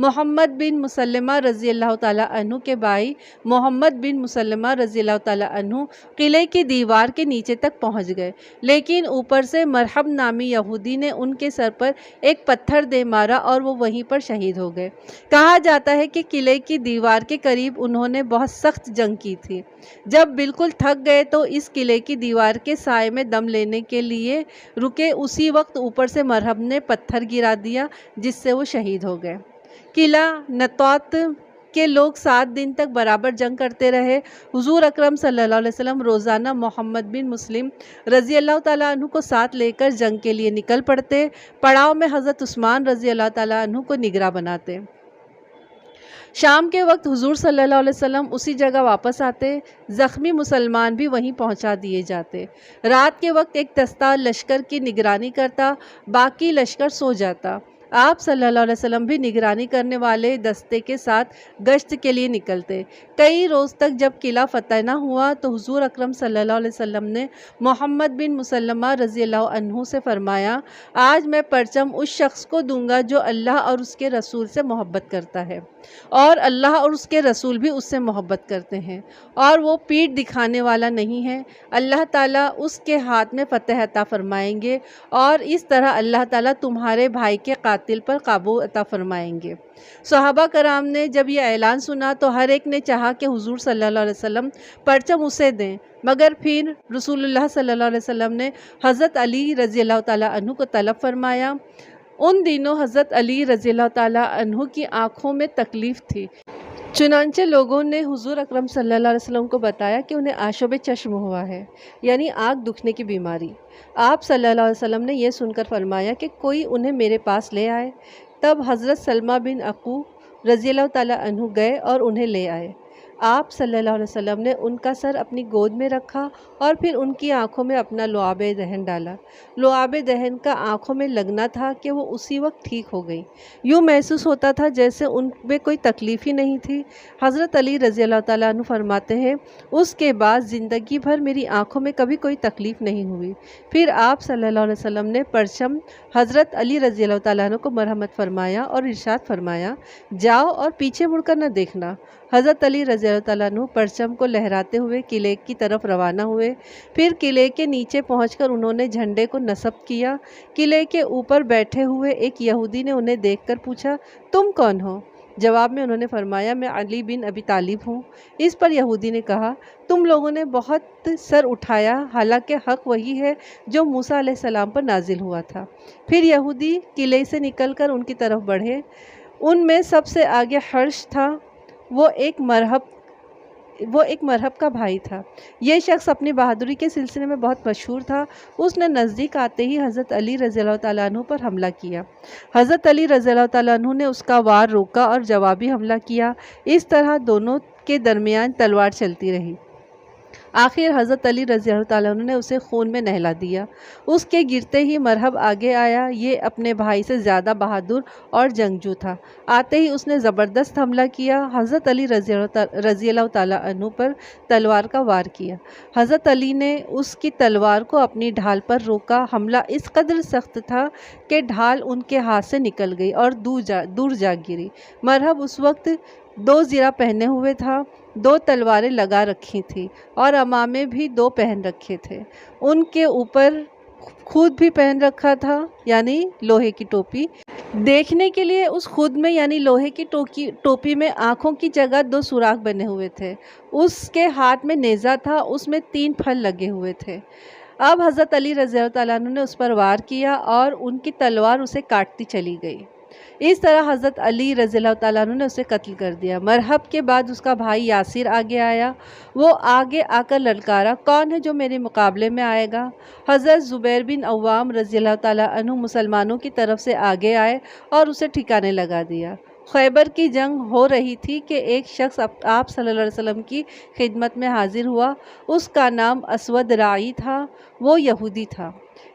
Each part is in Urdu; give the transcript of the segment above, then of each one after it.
محمد بن مسلمہ رضی اللہ تعالیٰ عنہ کے بھائی محمد بن مسلمہ رضی اللہ تعالیٰ عنہ قلعے کی دیوار کے نیچے تک پہنچ گئے، لیکن اوپر سے مرحب نامی یہودی نے ان کے سر پر ایک پتھر دے مارا اور وہ وہیں پر شہید ہو گئے۔ کہا جاتا ہے کہ قلعے کی دیوار کے قریب انہوں نے بہت سخت جنگ کی تھی۔ جب بالکل تھک گئے تو اس قلعے کی دیوار کے سائے میں دم لینے کے لیے رکے، اسی وقت اوپر سے مرحب نے پتھر گرا دیا جس سے وہ شہید ہو گئے۔ قلعہ نطوت کے لوگ 7 دن تک برابر جنگ کرتے رہے۔ حضور اکرم صلی اللہ علیہ وسلم روزانہ محمد بن مسلم رضی اللہ تعالیٰ عنہ کو ساتھ لے کر جنگ کے لیے نکل پڑتے۔ پڑاؤ میں حضرت عثمان رضی اللہ تعالیٰ عنہ کو نگراں بناتے۔ شام کے وقت حضور صلی اللہ علیہ وسلم اسی جگہ واپس آتے، زخمی مسلمان بھی وہیں پہنچا دیے جاتے۔ رات کے وقت ایک دستہ لشکر کی نگرانی کرتا، باقی لشکر سو جاتا۔ آپ صلی اللہ علیہ وسلم بھی نگرانی کرنے والے دستے کے ساتھ گشت کے لیے نکلتے۔ کئی روز تک جب قلعہ فتح نہ ہوا تو حضور اکرم صلی اللہ علیہ وسلم نے محمد بن مسلمہ رضی اللہ عنہ سے فرمایا، آج میں پرچم اس شخص کو دوں گا جو اللہ اور اس کے رسول سے محبت کرتا ہے، اور اللہ اور اس کے رسول بھی اس سے محبت کرتے ہیں، اور وہ پیٹھ دکھانے والا نہیں ہے۔ اللہ تعالیٰ اس کے ہاتھ میں فتح عطا فرمائیں گے، اور اس طرح اللہ تعالیٰ تمہارے بھائی کے قاتل پر قابو عطا فرمائیں گے۔ صحابہ کرام نے جب یہ اعلان سنا تو ہر ایک نے چاہا کہ حضور صلی اللہ علیہ وسلم پرچم اسے دیں، مگر پھر رسول اللہ صلی اللہ علیہ وسلم نے حضرت علی رضی اللہ تعالیٰ عنہ کو طلب فرمایا۔ ان دنوں حضرت علی رضی اللہ تعالیٰ عنہ کی آنکھوں میں تکلیف تھی، چنانچہ لوگوں نے حضور اکرم صلی اللہ علیہ وسلم کو بتایا کہ انہیں آشوب چشم ہوا ہے، یعنی آنکھ دکھنے کی بیماری۔ آپ صلی اللہ علیہ وسلم نے یہ سن کر فرمایا کہ کوئی انہیں میرے پاس لے آئے۔ تب حضرت سلمہ بن عقو رضی اللہ تعالیٰ عنہ گئے اور انہیں لے آئے۔ آپ صلی اللہ علیہ وسلم نے ان کا سر اپنی گود میں رکھا اور پھر ان کی آنکھوں میں اپنا لعاب دہن ڈالا۔ لعاب دہن کا آنکھوں میں لگنا تھا کہ وہ اسی وقت ٹھیک ہو گئی، یوں محسوس ہوتا تھا جیسے ان میں کوئی تکلیف ہی نہیں تھی۔ حضرت علی رضی اللہ تعالیٰ عنہ فرماتے ہیں، اس کے بعد زندگی بھر میری آنکھوں میں کبھی کوئی تکلیف نہیں ہوئی۔ پھر آپ صلی اللہ علیہ وسلم نے پرچم حضرت علی رضی اللہ تعالیٰ عنہ کو مرحمت فرمایا اور ارشاد فرمایا، جاؤ اور پیچھے مڑ کر نہ دیکھنا۔ حضرت علی رضی اللہ تعالیٰ عنہ پرچم کو لہراتے ہوئے قلعے کی طرف روانہ ہوئے۔ پھر قلعے کے نیچے پہنچ کر انہوں نے جھنڈے کو نصب کیا۔ قلعے کے اوپر بیٹھے ہوئے ایک یہودی نے انہیں دیکھ کر پوچھا، تم کون ہو؟ جواب میں انہوں نے فرمایا، میں علی بن ابی طالب ہوں۔ اس پر یہودی نے کہا، تم لوگوں نے بہت سر اٹھایا، حالانکہ حق وہی ہے جو موسیٰ علیہ السلام پر نازل ہوا تھا۔ پھر یہودی قلعے سے نکل کر ان کی طرف بڑھے۔ ان میں سب سے آگے حرش تھا، وہ ایک مرحب کا بھائی تھا۔ یہ شخص اپنی بہادری کے سلسلے میں بہت مشہور تھا۔ اس نے نزدیک آتے ہی حضرت علی رضی اللہ تعالیٰ عنہ پر حملہ کیا۔ حضرت علی رضی اللہ تعالیٰ عنہ نے اس کا وار روکا اور جوابی حملہ کیا۔ اس طرح دونوں کے درمیان تلوار چلتی رہی۔ آخر حضرت علی رضی اللہ تعالیٰ عنہ نے اسے خون میں نہلا دیا۔ اس کے گرتے ہی مرحب آگے آیا۔ یہ اپنے بھائی سے زیادہ بہادر اور جنگجو تھا۔ آتے ہی اس نے زبردست حملہ کیا۔ حضرت علی رضی اللہ تعالیٰ عنہ پر تلوار کا وار کیا۔ حضرت علی نے اس کی تلوار کو اپنی ڈھال پر روکا۔ حملہ اس قدر سخت تھا کہ ڈھال ان کے ہاتھ سے نکل گئی اور دور جا گری۔ مرحب اس وقت 2 زرہ پہنے ہوئے تھا، 2 تلواریں لگا رکھی تھیں اور امامے بھی 2 پہن رکھے تھے۔ ان کے اوپر خود بھی پہن رکھا تھا، یعنی لوہے کی ٹوپی۔ دیکھنے کے لیے اس خود میں یعنی لوہے کی ٹوپی میں آنکھوں کی جگہ 2 سوراخ بنے ہوئے تھے۔ اس کے ہاتھ میں نیزہ تھا، اس میں 3 پھل لگے ہوئے تھے۔ اب حضرت علی رضی اللہ تعالیٰ عنہ نے اس پر وار کیا اور ان کی تلوار اسے کاٹتی چلی گئی۔ اس طرح حضرت علی رضی اللہ تعالیٰ عنہ نے اسے قتل کر دیا۔ مرحب کے بعد اس کا بھائی یاسر آگے آیا۔ وہ آگے آ کر للکارا، کون ہے جو میرے مقابلے میں آئے گا؟ حضرت زبیر بن عوام رضی اللہ تعالیٰ عنہ مسلمانوں کی طرف سے آگے آئے اور اسے ٹھکانے لگا دیا۔ خیبر کی جنگ ہو رہی تھی کہ ایک شخص آپ صلی اللہ علیہ وسلم کی خدمت میں حاضر ہوا۔ اس کا نام اسود راعی تھا، وہ یہودی تھا۔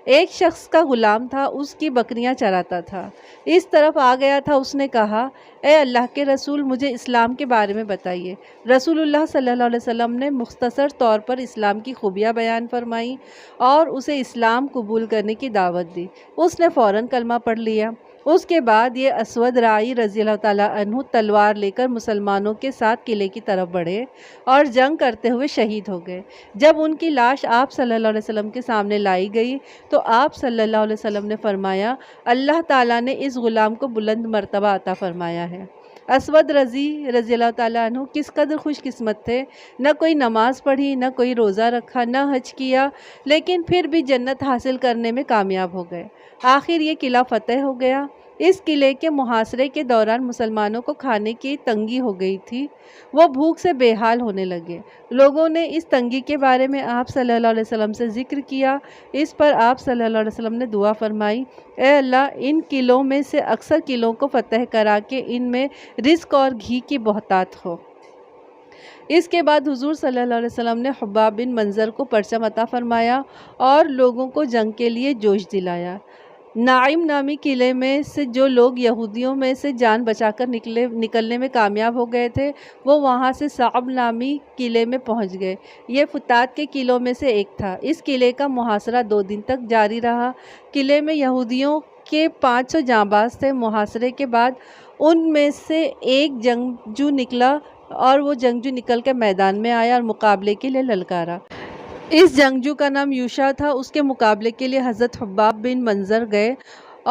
ایک شخص کا غلام تھا، اس کی بکریاں چراتا تھا۔ اس طرف آ گیا تھا، اس نے کہا، اے اللہ کے رسول، مجھے اسلام کے بارے میں بتائیے۔ رسول اللہ صلی اللہ علیہ وسلم نے مختصر طور پر اسلام کی خوبیاں بیان فرمائیں اور اسے اسلام قبول کرنے کی دعوت دی۔ اس نے فوراً کلمہ پڑھ لیا۔ اس کے بعد یہ اسود رائی رضی اللہ تعالیٰ عنہ تلوار لے کر مسلمانوں کے ساتھ قلعے کی طرف بڑھے اور جنگ کرتے ہوئے شہید ہو گئے۔ جب ان کی لاش آپ صلی اللہ علیہ وسلم کے سامنے لائی گئی تو آپ صلی اللہ علیہ وسلم نے فرمایا، اللہ تعالیٰ نے اس غلام کو بلند مرتبہ عطا فرمایا ہے۔ اسود رضی اللہ تعالیٰ عنہ کس قدر خوش قسمت تھے، نہ کوئی نماز پڑھی، نہ کوئی روزہ رکھا، نہ حج کیا، لیکن پھر بھی جنت حاصل کرنے میں کامیاب ہو گئے۔ آخر یہ قلعہ فتح ہو گیا۔ اس قلعے کے محاصرے کے دوران مسلمانوں کو کھانے کی تنگی ہو گئی تھی، وہ بھوک سے بے حال ہونے لگے۔ لوگوں نے اس تنگی کے بارے میں آپ صلی اللہ علیہ وسلم سے ذکر کیا۔ اس پر آپ صلی اللہ علیہ وسلم نے دعا فرمائی، اے اللہ، ان قلعوں میں سے اکثر قلعوں کو فتح کرا کے ان میں رزق اور گھی کی بہتات ہو۔ اس کے بعد حضور صلی اللہ علیہ وسلم نے حباب بن منظر کو پرچم عطا فرمایا اور لوگوں کو جنگ کے لیے جوش دلایا۔ نائم نامی قلعے میں سے جو لوگ یہودیوں میں سے جان بچا کر نکلنے میں کامیاب ہو گئے تھے، وہ وہاں سے صعب نامی قلعے میں پہنچ گئے۔ یہ فتات کے قلعوں میں سے ایک تھا۔ اس قلعے کا محاصرہ 2 دن تک جاری رہا۔ قلعے میں یہودیوں کے 500 جانباز تھے۔ محاصرے کے بعد ان میں سے ایک جنگجو نکلا اور وہ جنگجو نکل کے میدان میں آیا اور مقابلے کے لیے للکارا۔ اس جنگجو کا نام یوشع تھا۔ اس کے مقابلے کے لیے حضرت حباب بن منظر گئے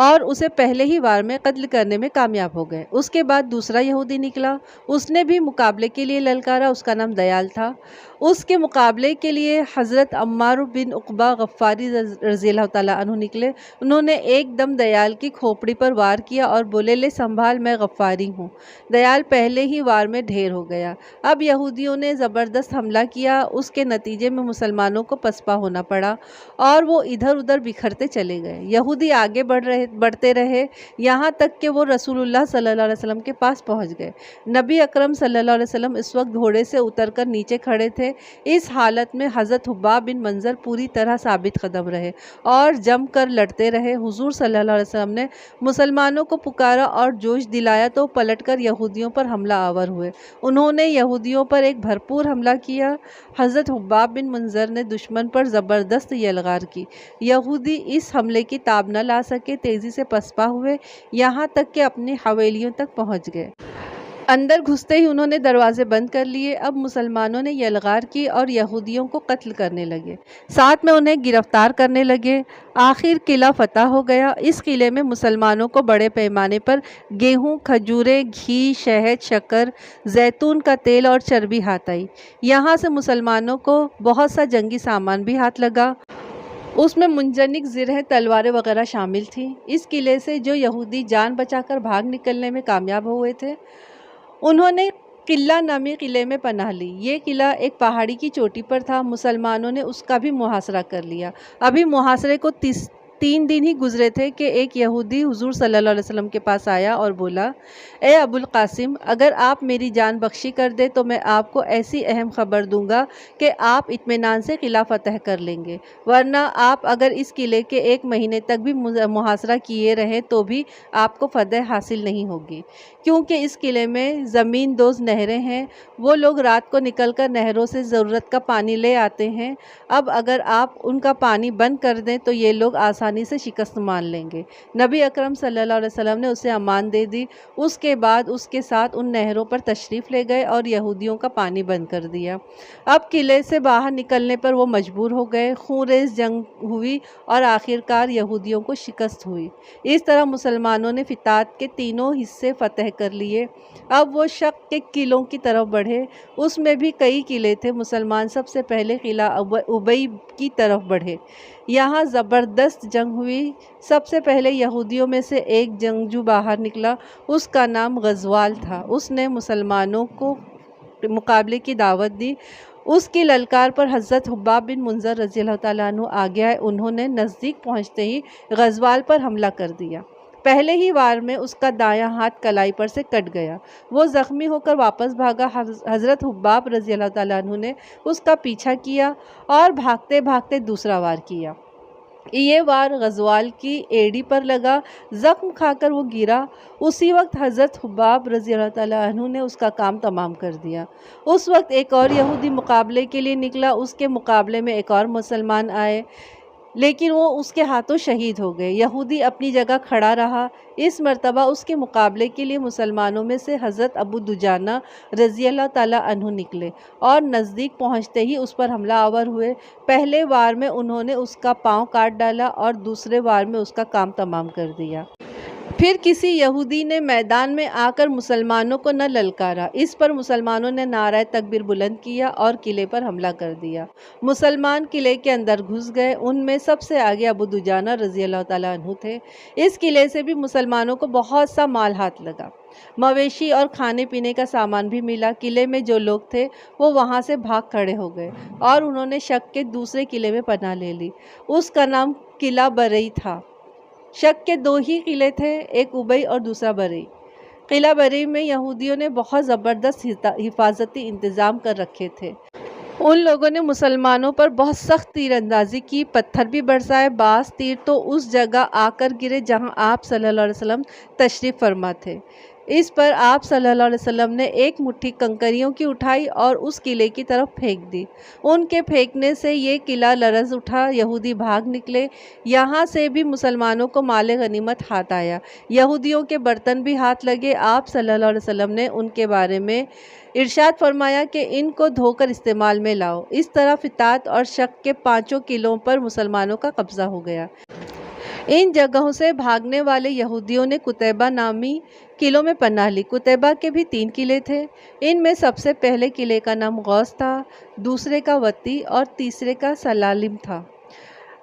اور اسے پہلے ہی وار میں قتل کرنے میں کامیاب ہو گئے۔ اس کے بعد دوسرا یہودی نکلا، اس نے بھی مقابلے کے لیے للکارا، اس کا نام دیال تھا۔ اس کے مقابلے کے لیے حضرت عمار بن عقبہ غفاری رضی اللہ تعالیٰ عنہ نکلے۔ انہوں نے ایک دم دیال کی کھوپڑی پر وار کیا اور بولے، لے سنبھال، میں غفاری ہوں۔ دیال پہلے ہی وار میں ڈھیر ہو گیا۔ اب یہودیوں نے زبردست حملہ کیا، اس کے نتیجے میں مسلمانوں کو پسپا ہونا پڑا اور وہ ادھر ادھر بکھرتے چلے گئے۔ یہودی آگے بڑھتے رہے یہاں تک کہ وہ رسول اللہ صلی اللہ علیہ وسلم کے پاس پہنچ گئے۔ نبی اکرم صلی اللہ علیہ وسلم اس وقت گھوڑے سے اتر کر نیچے کھڑے تھے۔ اس حالت میں حضرت حباب بن منظر پوری طرح ثابت قدم رہے اور جم کر لڑتے رہے۔ حضور صلی اللہ علیہ وسلم نے مسلمانوں کو پکارا اور جوش دلایا تو پلٹ کر یہودیوں پر حملہ آور ہوئے۔ انہوں نے یہودیوں پر ایک بھرپور حملہ کیا۔ حضرت حباب بن منظر نے دشمن پر زبردست یلغار کی۔ یہودی اس حملے کی تاب نہ لا سکے، تیزی سے پسپا ہوئے یہاں تک کہ اپنی حویلیوں تک پہنچ گئے۔ اندر گھستے ہی انہوں نے دروازے بند کر لیے۔ اب مسلمانوں نے یلغار کی اور یہودیوں کو قتل کرنے لگے، ساتھ میں انہیں گرفتار کرنے لگے۔ آخر قلعہ فتح ہو گیا۔ اس قلعے میں مسلمانوں کو بڑے پیمانے پر گیہوں، کھجوریں، گھی، شہد، شکر، زیتون کا تیل اور چربی ہاتھ آئی۔ یہاں سے مسلمانوں کو بہت سا جنگی سامان بھی ہاتھ لگا۔ اس میں منجنیق زرہیں، تلواریں وغیرہ شامل تھیں۔ اس قلعے سے جو یہودی جان بچا کر بھاگ نکلنے میں کامیاب ہوئے تھے، انہوں نے قلعہ نامی قلعے میں پناہ لی۔ یہ قلعہ ایک پہاڑی کی چوٹی پر تھا۔ مسلمانوں نے اس کا بھی محاصرہ کر لیا۔ ابھی محاصرے کو 3 دن ہی گزرے تھے کہ ایک یہودی حضور صلی اللہ علیہ وسلم کے پاس آیا اور بولا، اے ابو القاسم، اگر آپ میری جان بخشی کر دے تو میں آپ کو ایسی اہم خبر دوں گا کہ آپ اطمینان سے قلعہ فتح کر لیں گے، ورنہ آپ اگر اس قلعے کے 1 مہینے تک بھی محاصرہ کیے رہے تو بھی آپ کو فتح حاصل نہیں ہوگی، کیونکہ اس قلعے میں زمین دوز نہریں ہیں۔ وہ لوگ رات کو نکل کر نہروں سے ضرورت کا پانی لے آتے ہیں۔ اب اگر آپ ان کا پانی بند کر دیں تو یہ لوگ آسانی سے شکست مان لیں گے۔ نبی اکرم صلی اللہ علیہ وسلم نے اسے امان دے دی۔ اس کے بعد اس کے ساتھ ان نہروں پر تشریف لے گئے اور یہودیوں کا پانی بند کر دیا۔ اب قلعے سے باہر نکلنے پر وہ مجبور ہو گئے۔ خون ریز جنگ ہوئی اور آخرکار یہودیوں کو شکست ہوئی۔ اس طرح مسلمانوں نے فتات کے 3 حصے فتح کر لیے۔ اب وہ شق کے قلعوں کی طرف بڑھے۔ اس میں بھی کئی قلعے تھے۔ مسلمان سب سے پہلے قلعہ ابئی کی طرف بڑھے۔ یہاں زبردست جنگ ہوئی۔ سب سے پہلے یہودیوں میں سے ایک جنگجو باہر نکلا، اس کا نام غزوال تھا۔ اس نے مسلمانوں کو مقابلے کی دعوت دی۔ اس کی للکار پر حضرت حباب بن منظر رضی اللہ تعالیٰ عنہ آگے آئے۔ انہوں نے نزدیک پہنچتے ہی غزوال پر حملہ کر دیا۔ پہلے ہی وار میں اس کا دایاں ہاتھ کلائی پر سے کٹ گیا۔ وہ زخمی ہو کر واپس بھاگا۔ حضرت حباب رضی اللہ تعالیٰ عنہ نے اس کا پیچھا کیا اور بھاگتے بھاگتے دوسرا وار کیا۔ یہ وار غزوال کی ایڑی پر لگا، زخم کھا کر وہ گرا۔ اسی وقت حضرت حباب رضی اللہ تعالیٰ عنہ نے اس کا کام تمام کر دیا۔ اس وقت ایک اور یہودی مقابلے کے لیے نکلا۔ اس کے مقابلے میں ایک اور مسلمان آئے۔ لیکن وہ اس کے ہاتھوں شہید ہو گئے۔ یہودی اپنی جگہ کھڑا رہا۔ اس مرتبہ اس کے مقابلے کے لیے مسلمانوں میں سے حضرت ابو دجانہ رضی اللہ تعالیٰ عنہ نکلے اور نزدیک پہنچتے ہی اس پر حملہ آور ہوئے۔ پہلے وار میں انہوں نے اس کا پاؤں کاٹ ڈالا اور دوسرے وار میں اس کا کام تمام کر دیا۔ پھر کسی یہودی نے میدان میں آ کر مسلمانوں کو نہ للکارا۔ اس پر مسلمانوں نے نعرہ تکبیر بلند کیا اور قلعے پر حملہ کر دیا۔ مسلمان قلعے کے اندر گھس گئے۔ ان میں سب سے آگے ابو دجانہ رضی اللہ تعالیٰ عنہ تھے۔ اس قلعے سے بھی مسلمانوں کو بہت سا مال ہاتھ لگا، مویشی اور کھانے پینے کا سامان بھی ملا۔ قلعے میں جو لوگ تھے وہ وہاں سے بھاگ کھڑے ہو گئے اور انہوں نے شک کے دوسرے قلعے میں پناہ لے لی۔ اس کا نام قلعہ برئی تھا۔ شک کے 2 ہی قلعے تھے، ایک ابئی اور دوسرا برئی۔ قلعہ برئی میں یہودیوں نے بہت زبردست حفاظتی انتظام کر رکھے تھے۔ ان لوگوں نے مسلمانوں پر بہت سخت تیر اندازی کی، پتھر بھی برسائے۔ بعض تیر تو اس جگہ آ کر گرے جہاں آپ صلی اللہ علیہ وسلم تشریف فرما تھے۔ اس پر آپ صلی اللہ علیہ وسلم نے ایک مٹھی کنکریوں کی اٹھائی اور اس قلعے کی طرف پھینک دی۔ ان کے پھینکنے سے یہ قلعہ لرز اٹھا، یہودی بھاگ نکلے۔ یہاں سے بھی مسلمانوں کو مال غنیمت ہاتھ آیا، یہودیوں کے برتن بھی ہاتھ لگے۔ آپ صلی اللہ علیہ وسلم نے ان کے بارے میں ارشاد فرمایا کہ ان کو دھو کر استعمال میں لاؤ۔ اس طرح فتات اور شک کے 5 قلعوں پر مسلمانوں کا قبضہ ہو گیا۔ ان جگہوں سے بھاگنے والے یہودیوں نے قتیبہ نامی قلعوں میں پناہ لی۔ قتیبہ کے بھی 3 قلعے تھے۔ ان میں سب سے پہلے قلعے کا نام غوث تھا، دوسرے کا وطی اور تیسرے کا سلالم تھا۔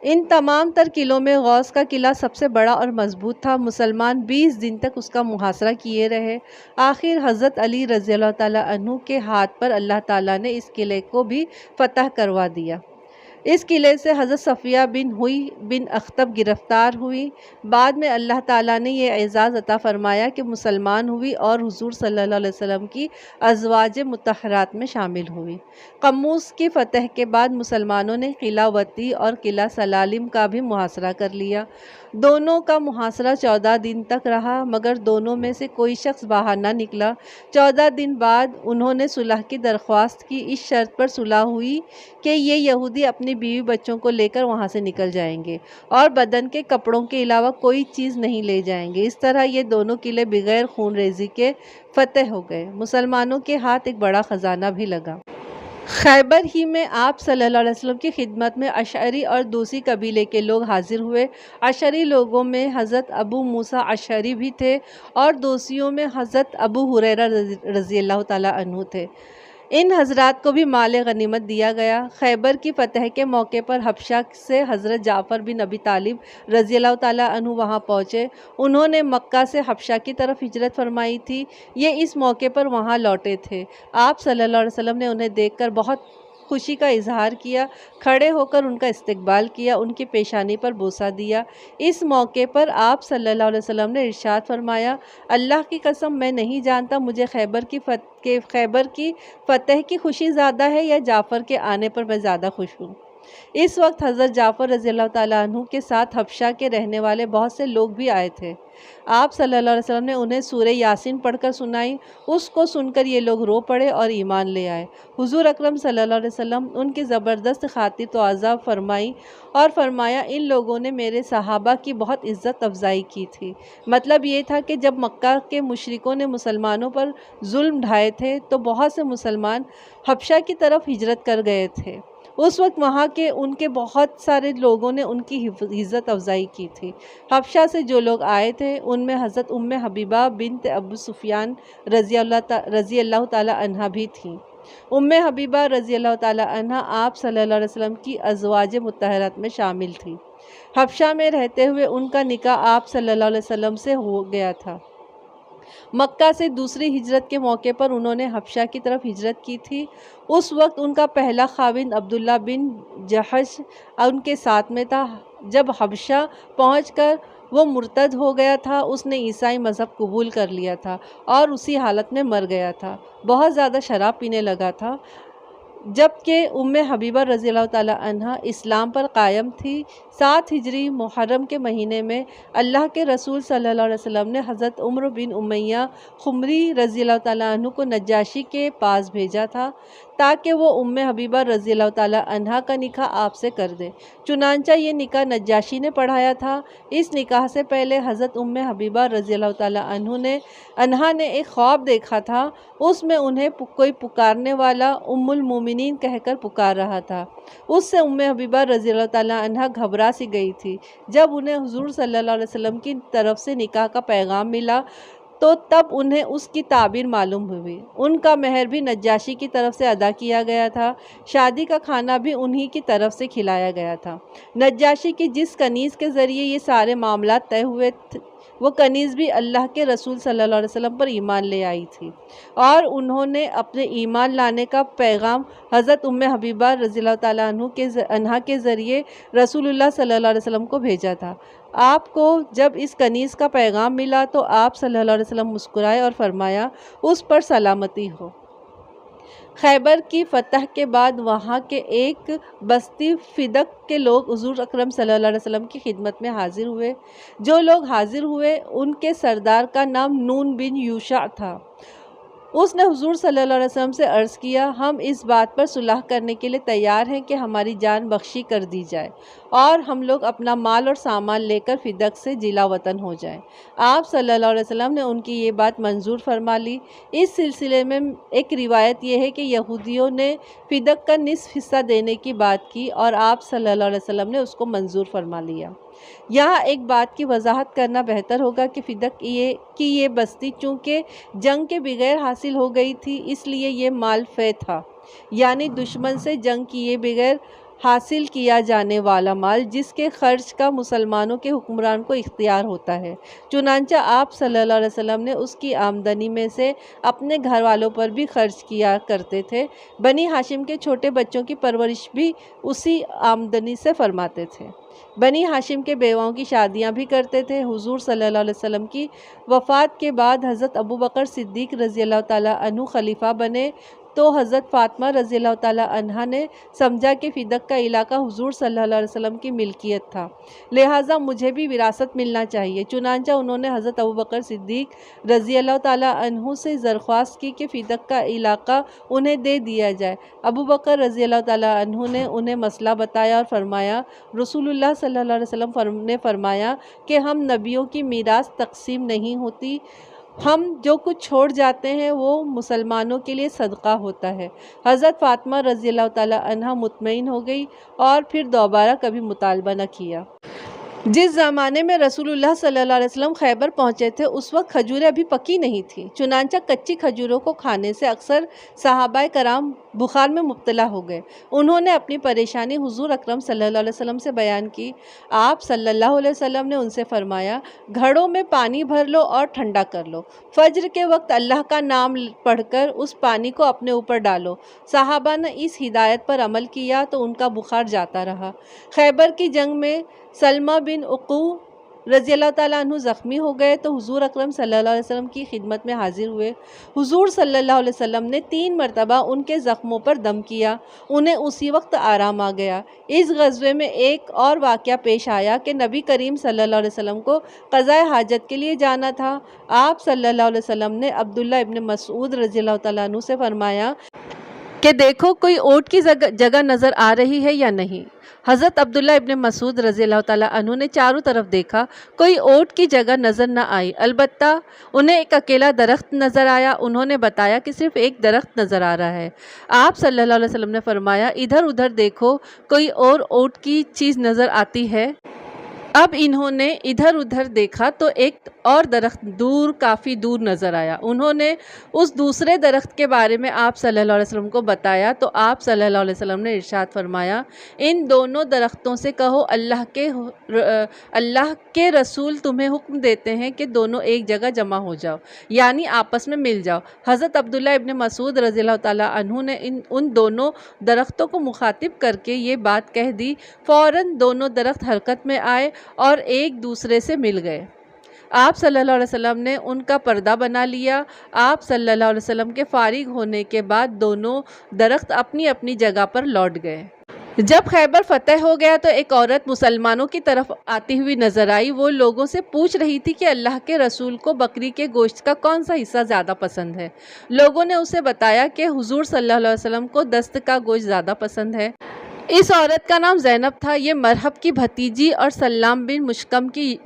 ان تمام تر قلعوں میں غوث کا قلعہ سب سے بڑا اور مضبوط تھا۔ مسلمان 20 دن تک اس کا محاصرہ کیے رہے۔ آخر حضرت علی رضی اللہ تعالیٰ عنہ کے ہاتھ پر اللہ تعالیٰ نے اس قلعے کو بھی فتح کروا دیا۔ اس قلعے سے حضرت صفیہ بن ہوئی بن اخطب گرفتار ہوئی۔ بعد میں اللہ تعالیٰ نے یہ اعزاز عطا فرمایا کہ مسلمان ہوئی اور حضور صلی اللہ علیہ وسلم کی ازواج مطہرات میں شامل ہوئی۔ قموس کی فتح کے بعد مسلمانوں نے قلعہ وطی اور قلعہ سلالم کا بھی محاصرہ کر لیا۔ دونوں کا محاصرہ 14 دن تک رہا، مگر دونوں میں سے کوئی شخص باہر نہ نکلا۔ 14 دن بعد انہوں نے صلح کی درخواست کی۔ اس شرط پر صلح ہوئی کہ یہ یہودی اپنی بیوی بچوں کو لے کر وہاں سے نکل جائیں گے اور بدن کے کپڑوں کے علاوہ کوئی چیز نہیں لے جائیں گے۔ اس طرح یہ دونوں قلعے بغیر خون ریزی کے فتح ہو گئے۔ مسلمانوں کے ہاتھ ایک بڑا خزانہ بھی لگا۔ خیبر ہی میں آپ صلی اللہ علیہ وسلم کی خدمت میں اشعری اور دوسی قبیلے کے لوگ حاضر ہوئے۔ اشعری لوگوں میں حضرت ابو موسیٰ اشعری بھی تھے اور دوسیوں میں حضرت ابو ہریرہ رضی اللہ تعالیٰ عنہ تھے۔ ان حضرات کو بھی مال غنیمت دیا گیا۔ خیبر کی فتح کے موقع پر حبشہ سے حضرت جعفر بن ابی طالب رضی اللہ تعالیٰ عنہ وہاں پہنچے۔ انہوں نے مکہ سے حبشہ کی طرف ہجرت فرمائی تھی۔ یہ اس موقع پر وہاں لوٹے تھے۔ آپ صلی اللہ علیہ وسلم نے انہیں دیکھ کر بہت خوشی کا اظہار کیا، کھڑے ہو کر ان کا استقبال کیا، ان کی پیشانی پر بوسہ دیا۔ اس موقع پر آپ صلی اللہ علیہ وسلم نے ارشاد فرمایا، اللہ کی قسم میں نہیں جانتا مجھے خیبر کی فتح کی خوشی زیادہ ہے یا جعفر کے آنے پر میں زیادہ خوش ہوں۔ اس وقت حضرت جعفر رضی اللہ تعالیٰ عنہ کے ساتھ حبشہ کے رہنے والے بہت سے لوگ بھی آئے تھے۔ آپ صلی اللہ علیہ وسلم نے انہیں سورہ یاسین پڑھ کر سنائی۔ اس کو سن کر یہ لوگ رو پڑے اور ایمان لے آئے۔ حضور اکرم صلی اللہ علیہ وسلم ان کی زبردست خاطر تواضع فرمائی اور فرمایا، ان لوگوں نے میرے صحابہ کی بہت عزت افزائی کی تھی۔ مطلب یہ تھا کہ جب مکہ کے مشرکوں نے مسلمانوں پر ظلم ڈھائے تھے تو بہت سے مسلمان حبشہ کی طرف ہجرت کر گئے تھے۔ اس وقت وہاں کے ان کے بہت سارے لوگوں نے ان کی عزت افزائی کی تھی۔ حبشہ سے جو لوگ آئے تھے ان میں حضرت ام حبیبہ بنت ابو سفیان رضی اللہ تعالیٰ عنہا بھی تھیں۔ ام حبیبہ رضی اللہ تعالیٰ عنہا آپ صلی اللہ علیہ وسلم کی ازواج مطہرات میں شامل تھیں۔ حبشہ میں رہتے ہوئے ان کا نکاح آپ صلی اللہ علیہ وسلم سے ہو گیا تھا۔ مکہ سے دوسری ہجرت کے موقع پر انہوں نے حبشہ کی طرف ہجرت کی تھی۔ اس وقت ان کا پہلا خاوند عبداللہ بن جحش ان کے ساتھ میں تھا۔ جب حبشہ پہنچ کر وہ مرتد ہو گیا تھا، اس نے عیسائی مذہب قبول کر لیا تھا اور اسی حالت میں مر گیا تھا۔ بہت زیادہ شراب پینے لگا تھا۔ جبکہ ام حبیبہ رضی اللہ تعالیٰ عنہا اسلام پر قائم تھی۔ 7 ہجری محرم کے مہینے میں اللہ کے رسول صلی اللہ علیہ وسلم نے حضرت عمرو بن امیہ خمری رضی اللہ تعالیٰ عنہ کو نجاشی کے پاس بھیجا تھا تاکہ وہ حبیبہ رضی اللہ تعالیٰ عنہا کا نکاح آپ سے کر دے۔ چنانچہ یہ نکاح نجاشی نے پڑھایا تھا۔ اس نکاح سے پہلے حضرت حبیبہ رضی اللہ تعالیٰ عنہا نے ایک خواب دیکھا تھا۔ اس میں انہیں کوئی پکارنے والا المومنین کہہ کر پکار رہا تھا۔ اس سے حبیبہ رضی اللہ تعالیٰ عنہا گھبرا سی گئی تھی۔ جب انہیں حضور صلی اللہ علیہ وسلم کی طرف سے نکاح کا پیغام ملا تو تب انہیں اس کی تعبیر معلوم ہوئی۔ ان کا مہر بھی نجاشی کی طرف سے ادا کیا گیا تھا۔ شادی کا کھانا بھی انہی کی طرف سے کھلایا گیا تھا۔ نجاشی کی جس کنیز کے ذریعے یہ سارے معاملات طے ہوئے وہ کنیز بھی اللہ کے رسول صلی اللہ علیہ وسلم پر ایمان لے آئی تھی، اور انہوں نے اپنے ایمان لانے کا پیغام حضرت حبیبہ رضی اللہ تعالیٰ عنہا کے ذریعے رسول اللہ صلی اللہ علیہ وسلم کو بھیجا تھا۔ آپ کو جب اس کنیز کا پیغام ملا تو آپ صلی اللہ علیہ وسلم مسکرائے اور فرمایا، اس پر سلامتی ہو۔ خیبر کی فتح کے بعد وہاں کے ایک بستی فدق کے لوگ حضور اکرم صلی اللہ علیہ وسلم کی خدمت میں حاضر ہوئے۔ جو لوگ حاضر ہوئے ان کے سردار کا نام نون بن یوشع تھا۔ اس نے حضور صلی اللہ علیہ وسلم سے عرض کیا، ہم اس بات پر صلح کرنے کے لیے تیار ہیں کہ ہماری جان بخشی کر دی جائے اور ہم لوگ اپنا مال اور سامان لے کر فدق سے جلا وطن ہو جائیں۔ آپ صلی اللہ علیہ وسلم نے ان کی یہ بات منظور فرما لی۔ اس سلسلے میں ایک روایت یہ ہے کہ یہودیوں نے فدق کا نصف حصہ دینے کی بات کی اور آپ صلی اللہ علیہ وسلم نے اس کو منظور فرما لیا۔ یہاں ایک بات کی وضاحت کرنا بہتر ہوگا کہ فدق کی یہ بستی چونکہ جنگ کے بغیر حاصل ہو گئی تھی، اس لیے یہ مال فے تھا، یعنی دشمن سے جنگ کیے بغیر حاصل کیا جانے والا مال جس کے خرچ کا مسلمانوں کے حکمران کو اختیار ہوتا ہے۔ چنانچہ آپ صلی اللہ علیہ وسلم نے اس کی آمدنی میں سے اپنے گھر والوں پر بھی خرچ کیا کرتے تھے۔ بنی ہاشم کے چھوٹے بچوں کی پرورش بھی اسی آمدنی سے فرماتے تھے۔ بنی ہاشم کے بیواؤں کی شادیاں بھی کرتے تھے۔ حضور صلی اللہ علیہ وسلم کی وفات کے بعد حضرت ابوبکر صدیق رضی اللہ تعالیٰ عنہ خلیفہ بنے تو حضرت فاطمہ رضی اللہ تعالیٰ عنہا نے سمجھا کہ فدق کا علاقہ حضور صلی اللہ علیہ وسلم کی ملکیت تھا، لہٰذا مجھے بھی وراثت ملنا چاہیے۔ چنانچہ انہوں نے حضرت ابوبکر صدیق رضی اللہ تعالیٰ عنہ سے درخواست کی کہ فدق کا علاقہ انہیں دے دیا جائے۔ ابوبکر رضی اللہ تعالیٰ عنہ نے انہیں مسئلہ بتایا اور فرمایا، رسول اللہ صلی اللہ علیہ وسلم نے فرمایا کہ ہم نبیوں کی میراث تقسیم نہیں ہوتی، ہم جو کچھ چھوڑ جاتے ہیں وہ مسلمانوں کے لیے صدقہ ہوتا ہے۔ حضرت فاطمہ رضی اللہ تعالیٰ عنہا مطمئن ہو گئی اور پھر دوبارہ کبھی مطالبہ نہ کیا۔ جس زمانے میں رسول اللہ صلی اللہ علیہ وسلم خیبر پہنچے تھے اس وقت کھجوریں ابھی پکی نہیں تھیں، چنانچہ کچی کھجوروں کو کھانے سے اکثر صحابہ کرام بخار میں مبتلا ہو گئے۔ انہوں نے اپنی پریشانی حضور اکرم صلی اللہ علیہ وسلم سے بیان کی۔ آپ صلی اللہ علیہ وسلم نے ان سے فرمایا، گھڑوں میں پانی بھر لو اور ٹھنڈا کر لو، فجر کے وقت اللہ کا نام پڑھ کر اس پانی کو اپنے اوپر ڈالو۔ صحابہ نے اس ہدایت پر عمل کیا تو ان کا بخار جاتا رہا۔ خیبر کی جنگ میں سلمہ بن عقو رضی اللہ تعالیٰ عنہ زخمی ہو گئے تو حضور اکرم صلی اللہ علیہ وسلم کی خدمت میں حاضر ہوئے۔ حضور صلی اللہ علیہ وسلم نے 3 مرتبہ ان کے زخموں پر دم کیا، انہیں اسی وقت آرام آ گیا۔ اس غزوے میں ایک اور واقعہ پیش آیا کہ نبی کریم صلی اللہ علیہ وسلم کو قضائے حاجت کے لیے جانا تھا۔ آپ صلی اللہ علیہ وسلم نے عبداللہ ابن مسعود رضی اللہ تعالیٰ عنہ سے فرمایا کہ دیکھو کوئی اونٹ کی جگہ نظر آ رہی ہے یا نہیں۔ حضرت عبداللہ ابن مسعود رضی اللہ تعالیٰ عنہ نے چاروں طرف دیکھا، کوئی اونٹ کی جگہ نظر نہ آئی، البتہ انہیں ایک اکیلا درخت نظر آیا۔ انہوں نے بتایا کہ صرف ایک درخت نظر آ رہا ہے۔ آپ صلی اللہ علیہ وسلم نے فرمایا، ادھر ادھر دیکھو کوئی اور اونٹ کی چیز نظر آتی ہے۔ اب انہوں نے ادھر ادھر دیکھا تو ایک اور درخت کافی دور نظر آیا۔ انہوں نے اس دوسرے درخت کے بارے میں آپ صلی اللہ علیہ وسلم کو بتایا تو آپ صلی اللہ علیہ وسلم نے ارشاد فرمایا، ان دونوں درختوں سے کہو اللہ کے رسول تمہیں حکم دیتے ہیں کہ دونوں ایک جگہ جمع ہو جاؤ، یعنی آپس میں مل جاؤ۔ حضرت عبداللہ ابن مسعود رضی اللہ تعالیٰ عنہ نے ان دونوں درختوں کو مخاطب کر کے یہ بات کہہ دی، فوراً دونوں درخت حرکت میں آئے اور ایک دوسرے سے مل گئے۔ آپ صلی اللہ علیہ وسلم نے ان کا پردہ بنا لیا۔ آپ صلی اللہ علیہ وسلم کے فارغ ہونے کے بعد دونوں درخت اپنی اپنی جگہ پر لوٹ گئے۔ جب خیبر فتح ہو گیا تو ایک عورت مسلمانوں کی طرف آتی ہوئی نظر آئی۔ وہ لوگوں سے پوچھ رہی تھی کہ اللہ کے رسول کو بکری کے گوشت کا کون سا حصہ زیادہ پسند ہے۔ لوگوں نے اسے بتایا کہ حضور صلی اللہ علیہ وسلم کو دست کا گوشت زیادہ پسند ہے۔ اس عورت کا نام زینب تھا۔ یہ مرحب کی بھتیجی اور سلام بن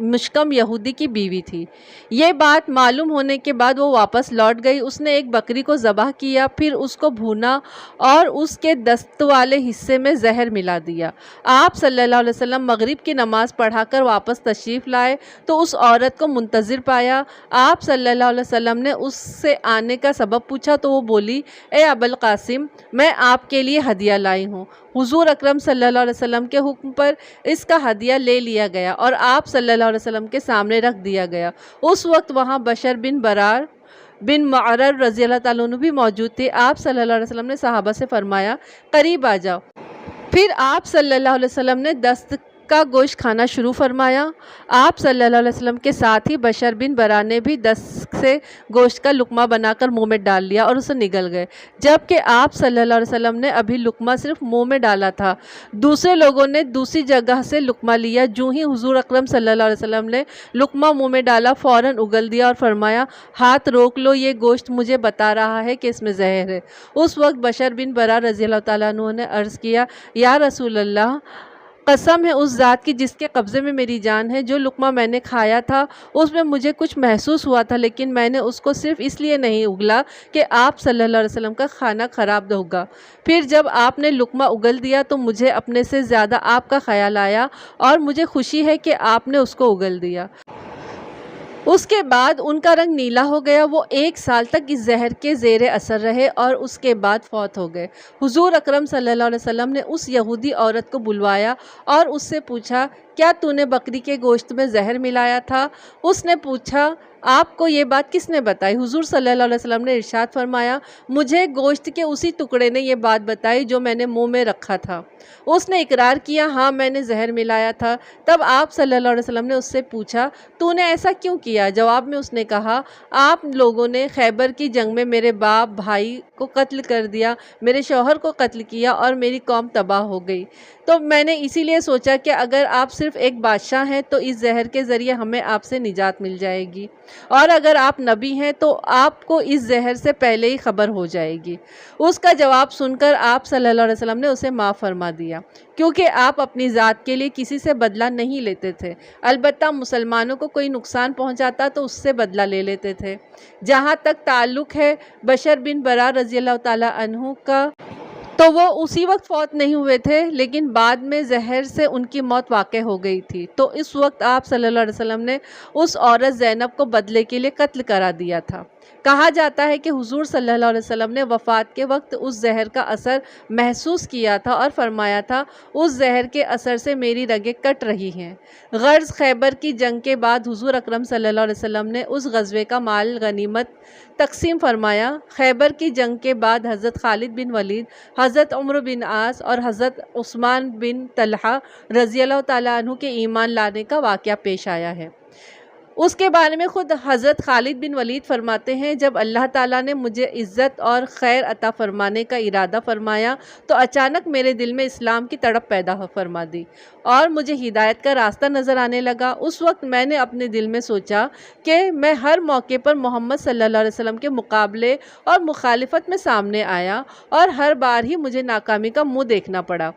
مشکم یہودی کی بیوی تھی۔ یہ بات معلوم ہونے کے بعد وہ واپس لوٹ گئی۔ اس نے ایک بکری کو ذبح کیا، پھر اس کو بھونا اور اس کے دست والے حصے میں زہر ملا دیا۔ آپ صلی اللہ علیہ وسلم مغرب کی نماز پڑھا کر واپس تشریف لائے تو اس عورت کو منتظر پایا۔ آپ صلی اللہ علیہ وسلم نے اس سے آنے کا سبب پوچھا تو وہ بولی، اے ابوالقاسم، میں آپ کے لیے ہدیہ لائی ہوں۔ حضور اکرم صلی اللہ علیہ وسلم کے حکم پر اس کا ہدیہ لے لیا گیا اور آپ صلی اللہ علیہ وسلم کے سامنے رکھ دیا گیا۔ اس وقت وہاں بشر بن برار بن معرر رضی اللہ تعالیٰ عنہ بھی موجود تھے۔ آپ صلی اللہ علیہ وسلم نے صحابہ سے فرمایا، قریب آ جاؤ۔ پھر آپ صلی اللہ علیہ وسلم نے دست کا گوشت کھانا شروع فرمایا۔ آپ صلی اللہ علیہ وسلم کے ساتھ ہی بشر بن برا نے بھی دست سے گوشت کا لقمہ بنا کر منہ میں ڈال لیا اور اسے نگل گئے، جبکہ آپ صلی اللہ علیہ وسلم نے ابھی لقمہ صرف منہ میں ڈالا تھا۔ دوسرے لوگوں نے دوسری جگہ سے لقمہ لیا۔ جو ہی حضور اکرم صلی اللہ علیہ وسلم نے لقمہ منہ میں ڈالا، فوراً اگل دیا اور فرمایا، ہاتھ روک لو، یہ گوشت مجھے بتا رہا ہے کہ اس میں زہر ہے۔ اس وقت بشر بن برا رضی اللہ تعالیٰ عنہ نے عرض کیا، یا رسول اللہ، قسم ہے اس ذات کی جس کے قبضے میں میری جان ہے، جو لقمہ میں نے کھایا تھا اس میں مجھے کچھ محسوس ہوا تھا، لیکن میں نے اس کو صرف اس لیے نہیں اگلا کہ آپ صلی اللہ علیہ وسلم کا کھانا خراب ہوگا۔ پھر جب آپ نے لقمہ اگل دیا تو مجھے اپنے سے زیادہ آپ کا خیال آیا اور مجھے خوشی ہے کہ آپ نے اس کو اگل دیا۔ اس کے بعد ان کا رنگ نیلا ہو گیا۔ وہ 1 سال تک اس زہر کے زیر اثر رہے اور اس کے بعد فوت ہو گئے۔ حضور اکرم صلی اللہ علیہ وسلم نے اس یہودی عورت کو بلوایا اور اس سے پوچھا، کیا تو نے بکری کے گوشت میں زہر ملایا تھا؟ اس نے پوچھا، آپ کو یہ بات کس نے بتائی؟ حضور صلی اللہ علیہ وسلم نے ارشاد فرمایا، مجھے گوشت کے اسی ٹکڑے نے یہ بات بتائی جو میں نے منہ میں رکھا تھا۔ اس نے اقرار کیا، ہاں میں نے زہر ملایا تھا۔ تب آپ صلی اللہ علیہ وسلم نے اس سے پوچھا، تو نے ایسا کیوں کیا؟ جواب میں اس نے کہا، آپ لوگوں نے خیبر کی جنگ میں میرے باپ بھائی کو قتل کر دیا، میرے شوہر کو قتل کیا اور میری قوم تباہ ہو گئی، تو میں نے اسی لیے سوچا کہ اگر آپ صرف ایک بادشاہ ہیں تو اس زہر کے ذریعے ہمیں آپ سے نجات مل جائے گی، اور اگر آپ نبی ہیں تو آپ کو اس زہر سے پہلے ہی خبر ہو جائے گی۔ اس کا جواب سن کر آپ صلی اللہ علیہ وسلم نے اسے معاف فرما دیا، کیونکہ آپ اپنی ذات کے لیے کسی سے بدلہ نہیں لیتے تھے، البتہ مسلمانوں کو کوئی نقصان پہنچاتا تو اس سے بدلہ لے لیتے تھے۔ جہاں تک تعلق ہے بشر بن برا رضی اللہ تعالیٰ عنہ کا، تو وہ اسی وقت فوت نہیں ہوئے تھے، لیکن بعد میں زہر سے ان کی موت واقع ہو گئی تھی، تو اس وقت آپ صلی اللہ علیہ وسلم نے اس عورت زینب کو بدلے کے لیے قتل کرا دیا تھا۔ کہا جاتا ہے کہ حضور صلی اللہ علیہ وسلم نے وفات کے وقت اس زہر کا اثر محسوس کیا تھا اور فرمایا تھا، اس زہر کے اثر سے میری رگیں کٹ رہی ہیں۔ غرض خیبر کی جنگ کے بعد حضور اکرم صلی اللہ علیہ وسلم نے اس غزوے کا مال غنیمت تقسیم فرمایا۔ خیبر کی جنگ کے بعد حضرت خالد بن ولید، حضرت عمرو بن عاص اور حضرت عثمان بن طلحہ رضی اللہ تعالیٰ عنہ کے ایمان لانے کا واقعہ پیش آیا ہے۔ اس کے بارے میں خود حضرت خالد بن ولید فرماتے ہیں، جب اللہ تعالیٰ نے مجھے عزت اور خیر عطا فرمانے کا ارادہ فرمایا تو اچانک میرے دل میں اسلام کی تڑپ پیدا فرما دی اور مجھے ہدایت کا راستہ نظر آنے لگا۔ اس وقت میں نے اپنے دل میں سوچا کہ میں ہر موقع پر محمد صلی اللہ علیہ وسلم کے مقابلے اور مخالفت میں سامنے آیا اور ہر بار ہی مجھے ناکامی کا منہ دیکھنا پڑا۔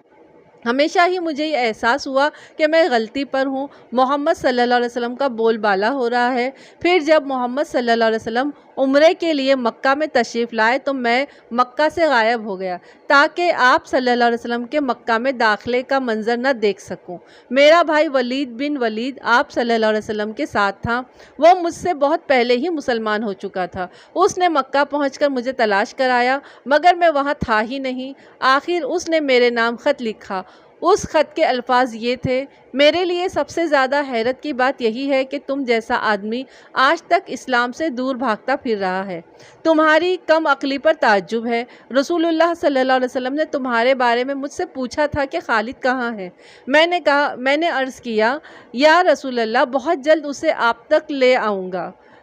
ہمیشہ ہی مجھے یہ احساس ہوا کہ میں غلطی پر ہوں۔ محمد صلی اللہ علیہ وسلم کا بول بالا ہو رہا ہے۔ پھر جب محمد صلی اللہ علیہ وسلم عمرے کے لیے مکہ میں تشریف لائے تو میں مکہ سے غائب ہو گیا تاکہ آپ صلی اللہ علیہ وسلم کے مکہ میں داخلے کا منظر نہ دیکھ سکوں۔ میرا بھائی ولید بن ولید آپ صلی اللہ علیہ وسلم کے ساتھ تھا۔ وہ مجھ سے بہت پہلے ہی مسلمان ہو چکا تھا۔ اس نے مکہ پہنچ کر مجھے تلاش کرایا، مگر میں وہاں تھا ہی نہیں۔ آخر اس نے میرے نام خط لکھا۔ اس خط کے الفاظ یہ تھے، میرے لیے سب سے زیادہ حیرت کی بات یہی ہے کہ تم جیسا آدمی آج تک اسلام سے دور بھاگتا پھر رہا ہے۔ تمہاری کم عقلی پر تعجب ہے۔ رسول اللہ صلی اللہ علیہ وسلم نے تمہارے بارے میں مجھ سے پوچھا تھا کہ خالد کہاں ہے؟ میں نے عرض کیا، یا رسول اللہ، بہت جلد اسے آپ تک لے آؤں گا۔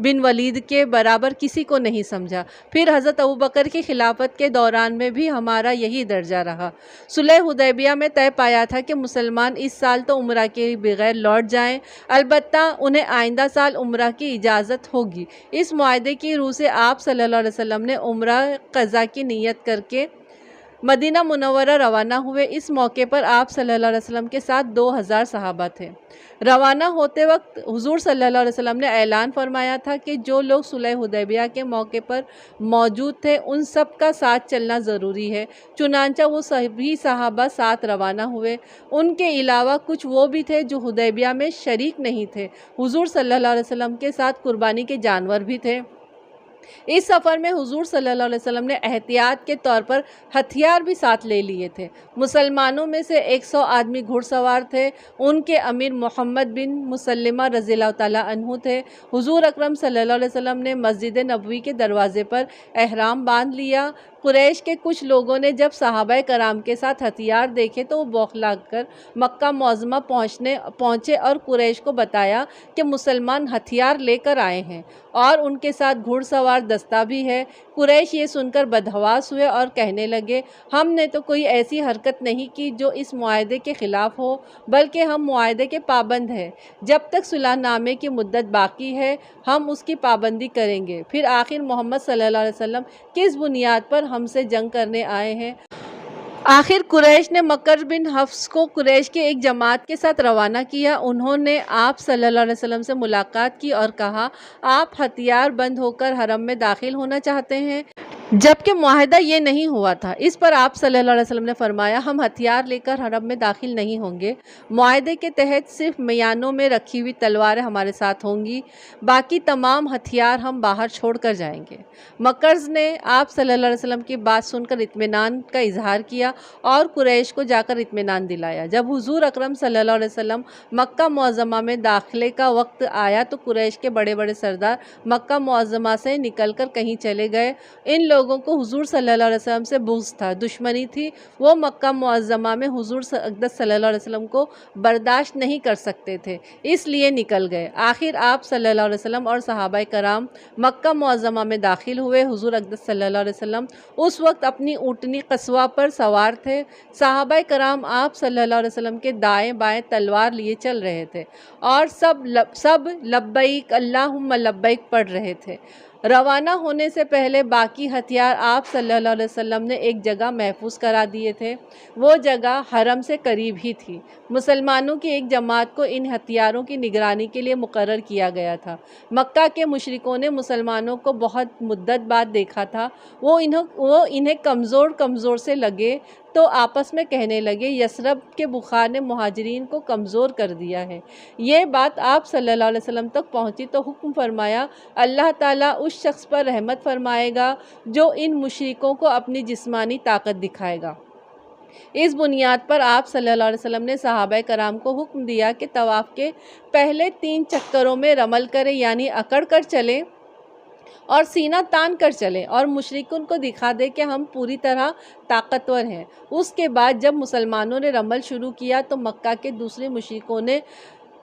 بن ولید کے برابر کسی کو نہیں سمجھا۔ پھر حضرت ابوبکر کی خلافت کے دوران میں بھی ہمارا یہی درجہ رہا۔ صلح حدیبیہ میں طے پایا تھا کہ مسلمان اس سال تو عمرہ کے بغیر لوٹ جائیں، البتہ انہیں آئندہ سال عمرہ کی اجازت ہوگی۔ اس معاہدے کی روح سے آپ صلی اللہ علیہ وسلم نے عمرہ قضا کی نیت کر کے مدینہ منورہ روانہ ہوئے۔ اس موقع پر آپ صلی اللہ علیہ وسلم کے ساتھ 2000 صحابہ تھے۔ روانہ ہوتے وقت حضور صلی اللہ علیہ وسلم نے اعلان فرمایا تھا کہ جو لوگ صلح حدیبیہ کے موقع پر موجود تھے ان سب کا ساتھ چلنا ضروری ہے۔ چنانچہ وہ سبھی صحابہ ساتھ روانہ ہوئے۔ ان کے علاوہ کچھ وہ بھی تھے جو حدیبیہ میں شریک نہیں تھے۔ حضور صلی اللہ علیہ وسلم کے ساتھ قربانی کے جانور بھی تھے۔ اس سفر میں حضور صلی اللہ علیہ وسلم نے احتیاط کے طور پر ہتھیار بھی ساتھ لے لیے تھے۔ مسلمانوں میں سے 100 آدمی گھڑ سوار تھے۔ ان کے امیر محمد بن مسلمہ رضی اللہ تعالیٰ عنہ تھے۔ حضور اکرم صلی اللہ علیہ وسلم نے مسجد نبوی کے دروازے پر احرام باندھ لیا۔ قریش کے کچھ لوگوں نے جب صحابہ کرام کے ساتھ ہتھیار دیکھے تو وہ بوکھلا کر مکہ معظمہ پہنچے اور قریش کو بتایا کہ مسلمان ہتھیار لے کر آئے ہیں اور ان کے ساتھ گھڑ سوار دستہ بھی ہے۔ قریش یہ سن کر بدحواس ہوئے اور کہنے لگے، ہم نے تو کوئی ایسی حرکت نہیں کی جو اس معاہدے کے خلاف ہو، بلکہ ہم معاہدے کے پابند ہیں۔ جب تک صلح نامے کی مدت باقی ہے ہم اس کی پابندی کریں گے۔ پھر آخر محمد صلی اللہ علیہ وسلم کس بنیاد پر ہم سے جنگ کرنے آئے ہیں؟ آخر قریش نے مکر بن حفص کو قریش کے ایک جماعت کے ساتھ روانہ کیا۔ انہوں نے آپ صلی اللہ علیہ وسلم سے ملاقات کی اور کہا، آپ ہتھیار بند ہو کر حرم میں داخل ہونا چاہتے ہیں، جبکہ معاہدہ یہ نہیں ہوا تھا۔ اس پر آپ صلی اللہ علیہ وسلم نے فرمایا، ہم ہتھیار لے کر حرم میں داخل نہیں ہوں گے۔ معاہدے کے تحت صرف میانوں میں رکھی ہوئی تلواریں ہمارے ساتھ ہوں گی، باقی تمام ہتھیار ہم باہر چھوڑ کر جائیں گے۔ مکرز نے آپ صلی اللہ علیہ وسلم کی بات سن کر اطمینان کا اظہار کیا اور قریش کو جا کر اطمینان دلایا۔ جب حضور اکرم صلی اللہ علیہ وسلم مکہ معظمہ میں داخلے کا وقت آیا تو قریش کے بڑے بڑے سردار مکہ معظمہ سے نکل کر کہیں چلے گئے۔ ان لوگوں کو حضور صلی اللہ علیہ وسلم سے بغض تھا، دشمنی تھی۔ وہ مکہ معظمہ میں حضور اقدس صلی اللہ علیہ وسلم کو برداشت نہیں کر سکتے تھے، اس لیے نکل گئے۔ آخر آپ صلی اللہ علیہ وسلم اور صحابہ کرام مکہ معظمہ میں داخل ہوئے۔ حضور اقدس صلی اللہ علیہ وسلم اس وقت اپنی اونٹنی قصوہ پر سوار تھے۔ صحابہ کرام آپ صلی اللہ علیہ وسلم کے دائیں بائیں تلوار لیے چل رہے تھے اور سب لبیک اللہم لبیک پڑھ رہے تھے۔ روانہ ہونے سے پہلے باقی ہتھیار آپ صلی اللہ علیہ وسلم نے ایک جگہ محفوظ کرا دیے تھے۔ وہ جگہ حرم سے قریب ہی تھی۔ مسلمانوں کی ایک جماعت کو ان ہتھیاروں کی نگرانی کے لیے مقرر کیا گیا تھا۔ مکہ کے مشرکوں نے مسلمانوں کو بہت مدت بعد دیکھا تھا۔ وہ انہیں کمزور سے لگے تو آپس میں کہنے لگے، یثرب کے بخار نے مہاجرین کو کمزور کر دیا ہے۔ یہ بات آپ صلی اللہ علیہ وسلم تک پہنچی تو حکم فرمایا، اللہ تعالیٰ اس شخص پر رحمت فرمائے گا جو ان مشرکوں کو اپنی جسمانی طاقت دکھائے گا۔ اس بنیاد پر آپ صلی اللہ علیہ وسلم نے صحابہ کرام کو حکم دیا کہ طواف کے پہلے 3 چکروں میں رمل کریں، یعنی اکڑ کر چلیں اور سینہ تان کر چلیں اور مشرکین کو دکھا دیں کہ ہم پوری طرح طاقتور ہیں۔ اس کے بعد جب مسلمانوں نے رمل شروع کیا تو مکہ کے دوسرے مشرکوں نے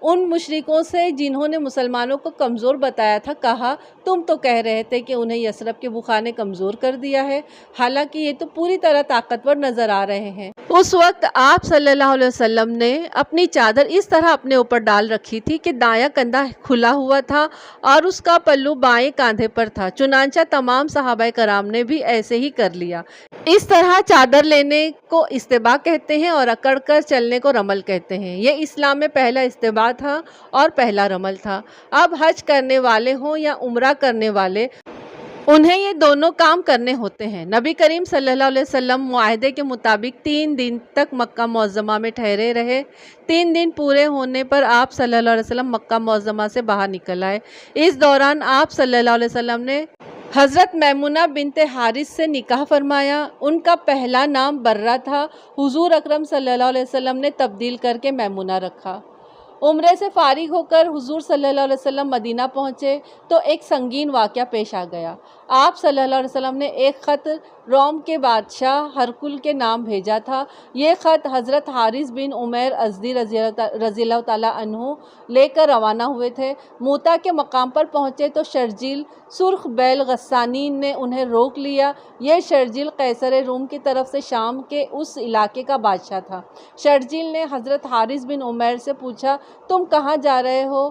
ان مشرکوں سے جنہوں نے مسلمانوں کو کمزور بتایا تھا کہا، تم تو کہہ رہے تھے کہ انہیں یثرب کے بخار نے کمزور کر دیا ہے، حالانکہ یہ تو پوری طرح طاقتور نظر آ رہے ہیں۔ اس وقت آپ صلی اللہ علیہ وسلم نے اپنی چادر اس طرح اپنے اوپر ڈال رکھی تھی کہ دایاں کندھا کھلا ہوا تھا اور اس کا پلو بائیں کاندھے پر تھا۔ چنانچہ تمام صحابہ کرام نے بھی ایسے ہی کر لیا۔ اس طرح چادر لینے کو استباء کہتے ہیں اور اکڑ کر چلنے کو رمل کہتے ہیں۔ یہ اسلام میں پہلا استباء تھا اور پہلا رمل تھا۔ اب حج کرنے والے ہوں یا عمرہ کرنے والے، انہیں یہ دونوں کام کرنے ہوتے ہیں۔ نبی کریم صلی اللہ علیہ وسلم معاہدے کے مطابق 3 دن تک مکہ معظمہ میں ٹھہرے رہے۔ 3 دن پورے ہونے پر آپ صلی اللہ علیہ وسلم مکہ معظمہ سے باہر نکل آئے۔ اس دوران آپ صلی اللہ علیہ وسلم نے حضرت میمونہ بنت حارث سے نکاح فرمایا۔ ان کا پہلا نام برہ تھا، حضور اکرم صلی اللہ علیہ وسلم نے تبدیل کر کے میمونہ رکھا۔ عمرے سے فارغ ہو کر حضور صلی اللہ علیہ وسلم مدینہ پہنچے تو ایک سنگین واقعہ پیش آ گیا۔ آپ صلی اللہ علیہ وسلم نے ایک خط روم کے بادشاہ ہرقل کے نام بھیجا تھا۔ یہ خط حضرت حارث بن عمیر ازدی رضی اللہ تعالیٰ عنہ لے کر روانہ ہوئے تھے۔ موتا کے مقام پر پہنچے تو شرجیل سرخ بیل غسانین نے انہیں روک لیا۔ یہ شرجیل قیصر روم کی طرف سے شام کے اس علاقے کا بادشاہ تھا۔ شرجیل نے حضرت حارث بن عمیر سے پوچھا، تم کہاں جا رہے ہو؟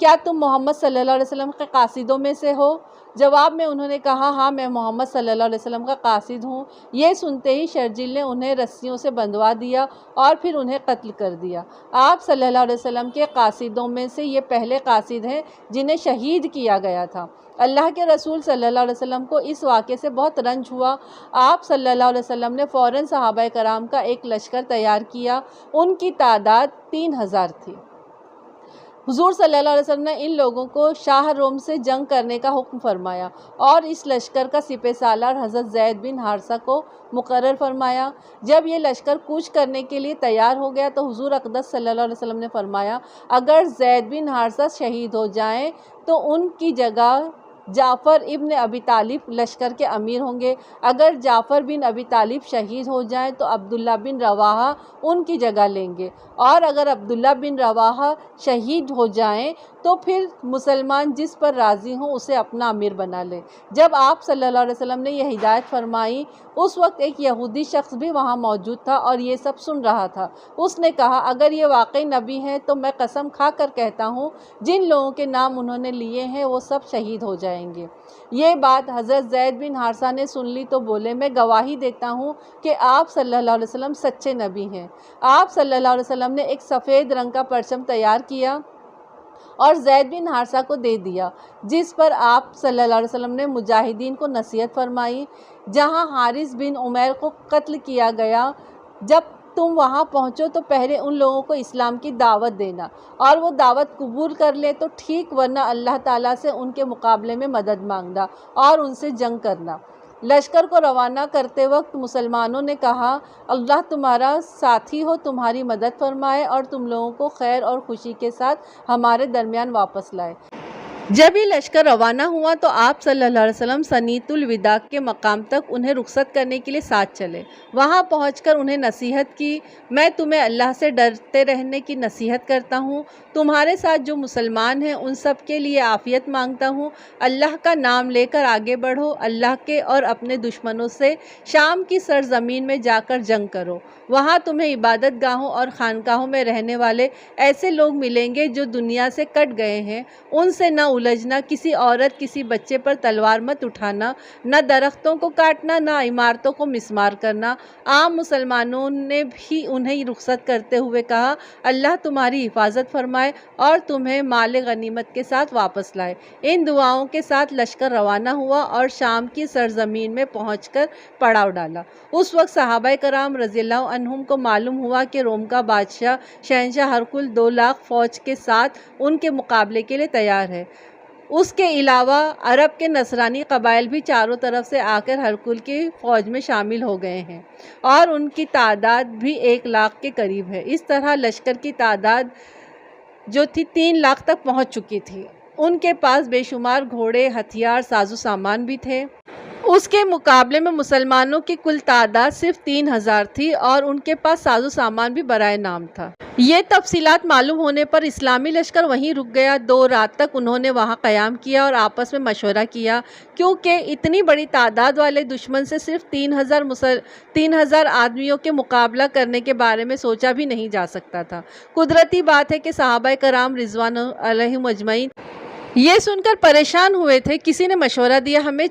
کیا تم محمد صلی اللہ علیہ وسلم کے قاصدوں میں سے ہو؟ جواب میں انہوں نے کہا، ہاں میں محمد صلی اللہ علیہ وسلم کا قاصد ہوں۔ یہ سنتے ہی شرجیل نے انہیں رسیوں سے بندھوا دیا اور پھر انہیں قتل کر دیا۔ آپ صلی اللہ علیہ وسلم کے قاصدوں میں سے یہ پہلے قاصد ہیں جنہیں شہید کیا گیا تھا۔ اللہ کے رسول صلی اللہ علیہ وسلم کو اس واقعے سے بہت رنج ہوا۔ آپ صلی اللہ علیہ وسلم نے فوراً صحابہ کرام کا ایک لشکر تیار کیا۔ ان کی تعداد 3000 تھی۔ حضور صلی اللہ علیہ وسلم نے ان لوگوں کو شاہ روم سے جنگ کرنے کا حکم فرمایا اور اس لشکر کا سپہ سالار حضرت زید بن حارثہ کو مقرر فرمایا۔ جب یہ لشکر کوچ کرنے کے لیے تیار ہو گیا تو حضور اقدس صلی اللہ علیہ وسلم نے فرمایا، اگر زید بن حارثہ شہید ہو جائیں تو ان کی جگہ جعفر ابن ابی طالب لشکر کے امیر ہوں گے۔ اگر جعفر بن ابی طالب شہید ہو جائیں تو عبداللہ بن رواحہ ان کی جگہ لیں گے، اور اگر عبداللہ بن رواحہ شہید ہو جائیں تو پھر مسلمان جس پر راضی ہوں اسے اپنا امیر بنا لے۔ جب آپ صلی اللہ علیہ وسلم نے یہ ہدایت فرمائی، اس وقت ایک یہودی شخص بھی وہاں موجود تھا اور یہ سب سن رہا تھا۔ اس نے کہا، اگر یہ واقعی نبی ہیں تو میں قسم کھا کر کہتا ہوں جن لوگوں کے نام انہوں نے لیے ہیں وہ سب شہید ہو جائیں گے۔ یہ بات حضرت زید بن حارثہ نے سن لی تو بولے، میں گواہی دیتا ہوں کہ آپ صلی اللہ علیہ وسلم سچے نبی ہیں۔ آپ صلی اللہ علیہ وسلم نے ایک سفید رنگ کا پرچم تیار کیا اور زید بن حارثہ کو دے دیا، جس پر آپ صلی اللہ علیہ وسلم نے مجاہدین کو نصیحت فرمائی۔ جہاں حارث بن عمیر کو قتل کیا گیا، جب تم وہاں پہنچو تو پہلے ان لوگوں کو اسلام کی دعوت دینا، اور وہ دعوت قبول کر لے تو ٹھیک، ورنہ اللہ تعالیٰ سے ان کے مقابلے میں مدد مانگنا اور ان سے جنگ کرنا۔ لشکر کو روانہ کرتے وقت مسلمانوں نے کہا، اللہ تمہارا ساتھی ہو، تمہاری مدد فرمائے اور تم لوگوں کو خیر اور خوشی کے ساتھ ہمارے درمیان واپس لائے۔ جب یہ لشکر روانہ ہوا تو آپ صلی اللہ علیہ وسلم سنیت الوداع کے مقام تک انہیں رخصت کرنے کے لیے ساتھ چلے۔ وہاں پہنچ کر انہیں نصیحت کی، میں تمہیں اللہ سے ڈرتے رہنے کی نصیحت کرتا ہوں۔ تمہارے ساتھ جو مسلمان ہیں ان سب کے لیے عافیت مانگتا ہوں۔ اللہ کا نام لے کر آگے بڑھو، اللہ کے اور اپنے دشمنوں سے شام کی سرزمین میں جا کر جنگ کرو۔ وہاں تمہیں عبادت گاہوں اور خانقاہوں میں رہنے والے ایسے لوگ ملیں گے جو دنیا سے کٹ گئے ہیں، ان سے نہ الجھنا، کسی عورت کسی بچے پر تلوار مت اٹھانا، نہ درختوں کو کاٹنا، نہ عمارتوں کو مسمار کرنا۔ عام مسلمانوں نے بھی انہیں رخصت کرتے ہوئے کہا، اللہ تمہاری حفاظت فرمائے اور تمہیں مال غنیمت کے ساتھ واپس لائے۔ ان دعاؤں کے ساتھ لشکر روانہ ہوا اور شام کی سرزمین میں پہنچ کر پڑاؤ ڈالا۔ اس وقت صحابہ کرام رضی اللہ عنہم کو معلوم ہوا کہ روم کا بادشاہ شہنشاہ ہرقل 2 لاکھ فوج کے ساتھ ان کے مقابلے کے لیے تیار ہے۔ اس کے علاوہ عرب کے نصرانی قبائل بھی چاروں طرف سے آ کر ہرقل کی فوج میں شامل ہو گئے ہیں اور ان کی تعداد بھی 1 لاکھ کے قریب ہے۔ اس طرح لشکر کی تعداد جو تھی 3 لاکھ تک پہنچ چکی تھی۔ ان کے پاس بے شمار گھوڑے، ہتھیار، ساز و سامان بھی تھے۔ اس کے مقابلے میں مسلمانوں کی کل تعداد صرف 3000 تھی اور ان کے پاس ساز و سامان بھی برائے نام تھا۔ یہ تفصیلات معلوم ہونے پر اسلامی لشکر وہیں رک گیا۔ 2 رات تک انہوں نے وہاں قیام کیا اور آپس میں مشورہ کیا، کیونکہ اتنی بڑی تعداد والے دشمن سے صرف 3000 آدمیوں کے مقابلہ کرنے کے بارے میں سوچا بھی نہیں جا سکتا تھا۔ قدرتی بات ہے کہ صحابہ کرام رضوان علیہم اجمعین یہ سن کر پریشان ہوئے تھے۔ کسی نے مشورہ دیا، ہمیں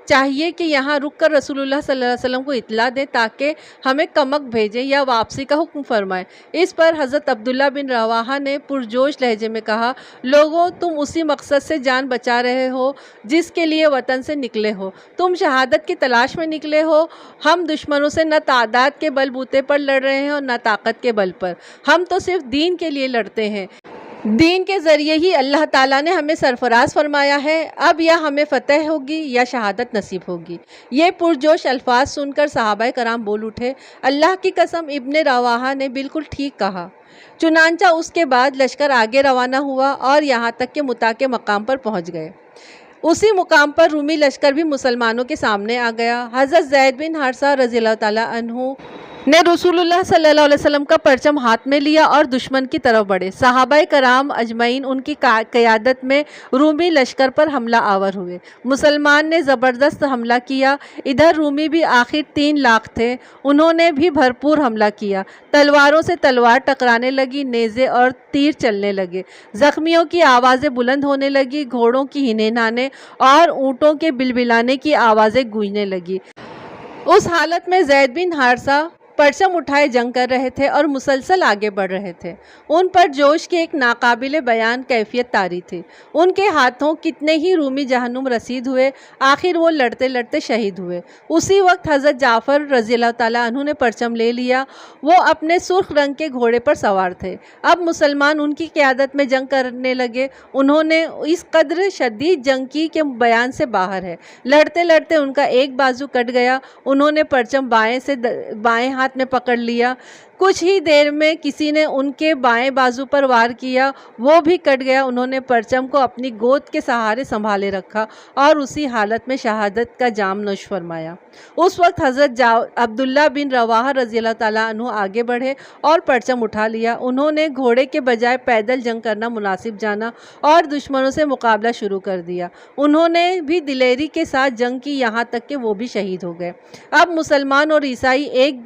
چاہیے کہ یہاں رک کر رسول اللہ صلی اللہ علیہ وسلم کو اطلاع دیں تاکہ ہمیں کمک بھیجیں یا واپسی کا حکم فرمائیں۔ اس پر حضرت عبداللہ بن رواحہ نے پرجوش لہجے میں کہا، لوگوں، تم اسی مقصد سے جان بچا رہے ہو جس کے لیے وطن سے نکلے ہو، تم شہادت کی تلاش میں نکلے ہو۔ ہم دشمنوں سے نہ تعداد کے بل بوتے پر لڑ رہے ہیں اور نہ طاقت کے بل پر، ہم تو صرف دین کے لیے لڑتے ہیں۔ دین کے ذریعے ہی اللہ تعالیٰ نے ہمیں سرفراز فرمایا ہے، اب یا ہمیں فتح ہوگی یا شہادت نصیب ہوگی۔ یہ پرجوش الفاظ سن کر صحابہ کرام بول اٹھے، اللہ کی قسم ابن رواحہ نے بالکل ٹھیک کہا۔ چنانچہ اس کے بعد لشکر آگے روانہ ہوا اور یہاں تک کہ متا کے مقام پر پہنچ گئے۔ اسی مقام پر رومی لشکر بھی مسلمانوں کے سامنے آ گیا۔ حضرت زید بن حارثہ رضی اللہ تعالیٰ عنہ نے رسول اللہ صلی اللہ علیہ وسلم کا پرچم ہاتھ میں لیا اور دشمن کی طرف بڑھے۔ صحابہ کرام اجمعین ان کی قیادت میں رومی لشکر پر حملہ آور ہوئے۔ مسلمان نے زبردست حملہ کیا۔ ادھر رومی بھی آخر 3 لاکھ تھے، انہوں نے بھی بھرپور حملہ کیا۔ تلواروں سے تلوار ٹکرانے لگی، نیزے اور تیر چلنے لگے، زخمیوں کی آوازیں بلند ہونے لگی، گھوڑوں کی ہنہنانے اور اونٹوں کے بلبلانے کی آوازیں گونجنے لگی۔ اس حالت میں زید بن حارثہ پرچم اٹھائے جنگ کر رہے تھے اور مسلسل آگے بڑھ رہے تھے۔ ان پر جوش کی ایک ناقابل بیان کیفیت طاری تھی۔ ان کے ہاتھوں کتنے ہی رومی جہنم رسید ہوئے، آخر وہ لڑتے لڑتے شہید ہوئے۔ اسی وقت حضرت جعفر رضی اللہ تعالیٰ عنہ نے پرچم لے لیا۔ وہ اپنے سرخ رنگ کے گھوڑے پر سوار تھے۔ اب مسلمان ان کی قیادت میں جنگ کرنے لگے۔ انہوں نے اس قدر شدید جنگ کی کہ بیان سے باہر ہے۔ لڑتے لڑتے ان کا ایک بازو کٹ گیا۔ انہوں نے پرچم بائیں ہاتھ میں پکڑ لیا۔ کچھ ہی دیر میں کسی نے ان کے بائیں بازو پر وار کیا، وہ بھی کٹ گیا۔ انہوں نے پرچم کو اپنی گود کے سہارے سنبھالے رکھا اور اسی حالت میں شہادت کا جام نوش فرمایا۔ اس وقت حضرت عبداللہ بن رواحہ رضی اللہ تعالیٰ عنہ آگے بڑھے اور پرچم اٹھا لیا۔ انہوں نے گھوڑے کے بجائے پیدل جنگ کرنا مناسب جانا اور دشمنوں سے مقابلہ شروع کر دیا۔ انہوں نے بھی دلیری کے ساتھ جنگ کی، یہاں تک کہ وہ بھی شہید ہو گئے۔ اب مسلمان اور عیسائی ایک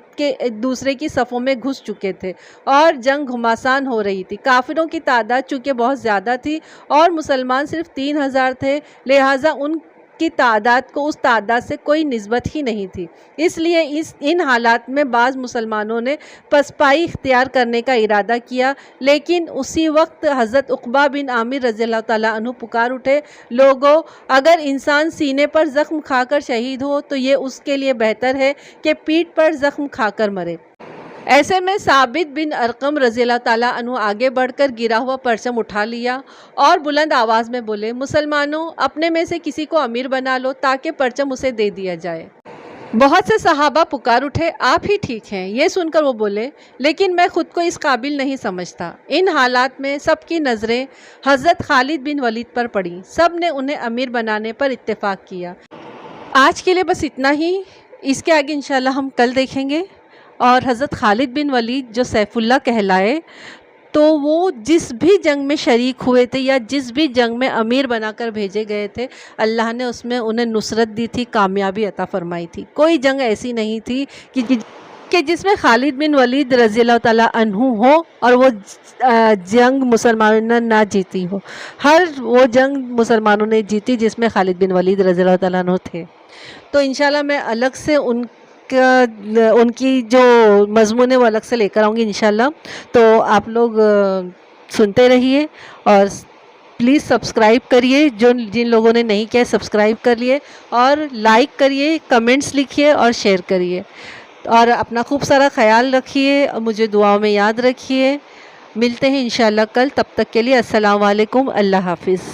دوسرے کی صفوں میں گھس چکے تھے اور جنگ گھمسان ہو رہی تھی۔ کافروں کی تعداد چونکہ بہت زیادہ تھی اور مسلمان صرف 3000 تھے، لہٰذا ان کی تعداد کو اس تعداد سے کوئی نسبت ہی نہیں تھی۔ اس لیے ان حالات میں بعض مسلمانوں نے پسپائی اختیار کرنے کا ارادہ کیا، لیکن اسی وقت حضرت عقبہ بن عامر رضی اللہ تعالیٰ عنہ پکار اٹھے، لوگوں، اگر انسان سینے پر زخم کھا کر شہید ہو تو یہ اس کے لیے بہتر ہے کہ پیٹھ پر زخم کھا کر مرے۔ ایسے میں ثابت بن ارقم رضی اللہ تعالیٰ عنہ آگے بڑھ کر گرا ہوا پرچم اٹھا لیا اور بلند آواز میں بولے، مسلمانوں، اپنے میں سے کسی کو امیر بنا لو تاکہ پرچم اسے دے دیا جائے۔ بہت سے صحابہ پکار اٹھے، آپ ہی ٹھیک ہیں۔ یہ سن کر وہ بولے، لیکن میں خود کو اس قابل نہیں سمجھتا۔ ان حالات میں سب کی نظریں حضرت خالد بن ولید پر پڑیں۔ سب نے انہیں امیر بنانے پر اتفاق کیا۔ آج کے لیے بس اتنا ہی، اس کے آگے انشاءاللہ ہم کل دیکھیں گے۔ اور حضرت خالد بن ولید جو سیف اللہ کہلائے، تو وہ جس بھی جنگ میں شریک ہوئے تھے یا جس بھی جنگ میں امیر بنا کر بھیجے گئے تھے، اللہ نے اس میں انہیں نصرت دی تھی، کامیابی عطا فرمائی تھی۔ کوئی جنگ ایسی نہیں تھی کہ جس میں خالد بن ولید رضی اللہ تعالیٰ عنہ ہو اور وہ جنگ مسلمانوں نے نہ جیتی ہو۔ ہر وہ جنگ مسلمانوں نے جیتی جس میں خالد بن ولید رضی اللہ تعالیٰ عنہ تھے۔ تو انشاءاللہ میں الگ سے ان کی جو مضمون ہے وہ الگ سے لے کر آؤں گی انشاءاللہ۔ تو آپ لوگ سنتے رہیے اور پلیز سبسکرائب کریے، جن لوگوں نے نہیں کیا سبسکرائب کر لیے، اور لائک کریے، کمنٹس لکھیے اور شیئر کریے، اور اپنا خوب سارا خیال رکھیے، مجھے دعاؤں میں یاد رکھیے۔ ملتے ہیں انشاءاللہ کل، تب تک کے لیے السلام علیکم، اللہ حافظ۔